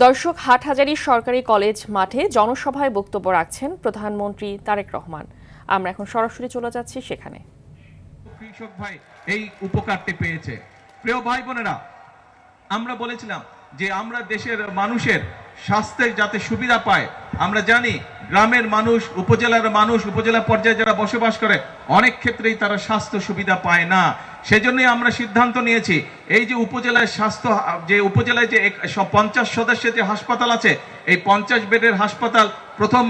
দর্শক, হাটহাজারী সরকারি কলেজ মাঠে জনসভায় বক্তব্য রাখছেন প্রধানমন্ত্রী তারেক রহমান। আমরা এখন সরাসরি চলে যাচ্ছি সেখানে। কৃষক ভাই এই উপকারটি পেয়েছে। প্রিয় ভাই বোনেরা, আমরা বলেছিলাম যে আমরা দেশের মানুষের স্বাস্থ্যের যাতে সুবিধা পায়। আমরা জানি গ্রামের মানুষ, উপজেলার মানুষ, উপজেলা পর্যায়ে যারা বসবাস করে অনেক ক্ষেত্রেই তারা স্বাস্থ্য সুবিধা পায় না। সেজন্যই আমরা সিদ্ধান্ত নিয়েছি এই যে উপজেলায় উপজেলায় যে 50 সদস্যের যে হাসপাতাল আছে, এই 50 বেডের হাসপাতাল প্রথম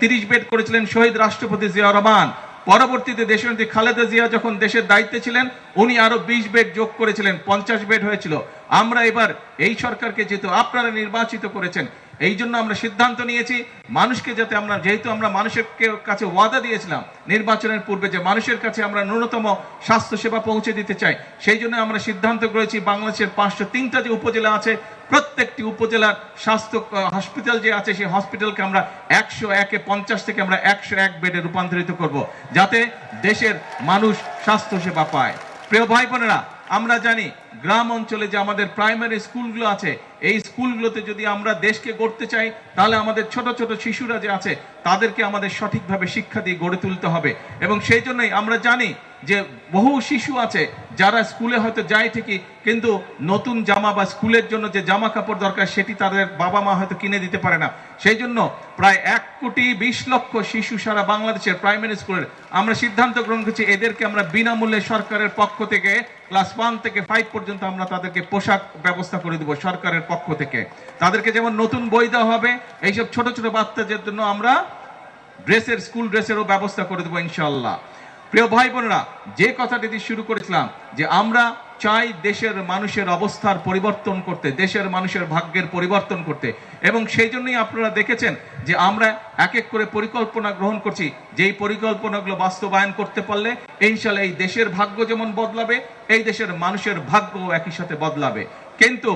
30 বেড করেছিলেন শহীদ রাষ্ট্রপতি জিয়া রহমান। পরবর্তীতে দেশনেত্রী খালেদা জিয়া যখন দেশের দায়িত্বে ছিলেন, উনি আরো 20 বেড যোগ করেছিলেন, 50 বেড হয়েছিল। আমরা এবার এই সরকারকে যেহেতু আপনারা নির্বাচিত করেছেন, এই জন্য আমরা সিদ্ধান্ত নিয়েছি মানুষকে যাতে যেহেতু আমরা মানুষের কাছে ওয়াদা দিয়েছিলাম নির্বাচনের পূর্বে যে মানুষের কাছে আমরা ন্যূনতম স্বাস্থ্য সেবা পৌঁছে দিতে চাই, সেই জন্য আমরা সিদ্ধান্ত করেছি বাংলাদেশের 503টা যে উপজেলা আছে, প্রত্যেকটি উপজেলার স্বাস্থ্য হসপিটাল যে আছে, সেই হসপিটালকে আমরা 101-50 থেকে আমরা 101 বেডে রূপান্তরিত করব, যাতে দেশের মানুষ স্বাস্থ্য সেবা পায়। প্রিয় ভাই বোনেরা, আমরা জানি গ্রাম অঞ্চলে যে আমাদের প্রাইমারি স্কুলগুলো আছে, এই স্কুলগুলোতে যদি আমরা দেশকে গড়তে চাই, তাহলে আমাদের ছোট ছোট শিশুরা যে আছে তাদেরকে আমাদের সঠিকভাবে শিক্ষা দিয়ে গড়ে তুলতে হবে। এবং সেই জন্যই আমরা জানি যে বহু শিশু আছে যারা স্কুলে হয়তো যায় ঠিকই, কিন্তু নতুন জামা বা স্কুলের জন্য যে জামা কাপড় দরকার সেটি তাদের বাবা মা হয়তো কিনে দিতে পারে না। সেই জন্য প্রায় 1,20,00,000 শিশু সারা বাংলাদেশের প্রাইমারি স্কুলের আমরা সিদ্ধান্ত গ্রহণ করছি এদেরকে আমরা বিনামূল্যে সরকারের পক্ষ থেকে ক্লাস 1 থেকে 5 পর্যন্ত আমরা তাদেরকে পোশাক ব্যবস্থা করে দেবো সরকারের পক্ষ থেকে। তাদেরকে যেমন নতুন বই দেওয়া হবে, এইসব ছোট ছোট বাচ্চাদের জন্য আমরা স্কুল ড্রেসেরও ব্যবস্থা করে দেবো ইনশাআল্লাহ। প্রিয় ভাই বোনেরা, যে কথাটি দিয়ে শুরু করেছিলাম যে আমরা চাই দেশের মানুষের অবস্থার পরিবর্তন করতে, দেশের মানুষের ভাগ্যের পরিবর্তন করতে, এবং সেই জন্যই আপনারা দেখেছেন যে আমরা এক এক করে পরিকল্পনা গ্রহণ করছি। যেই পরিকল্পনাগুলো বাস্তবায়ন করতে পারলে ইনশাআল্লাহ এই দেশের ভাগ্য যেমন বদলাবে, এই দেশের মানুষের ভাগ্য একই সাথে বদলাবে। কিন্তু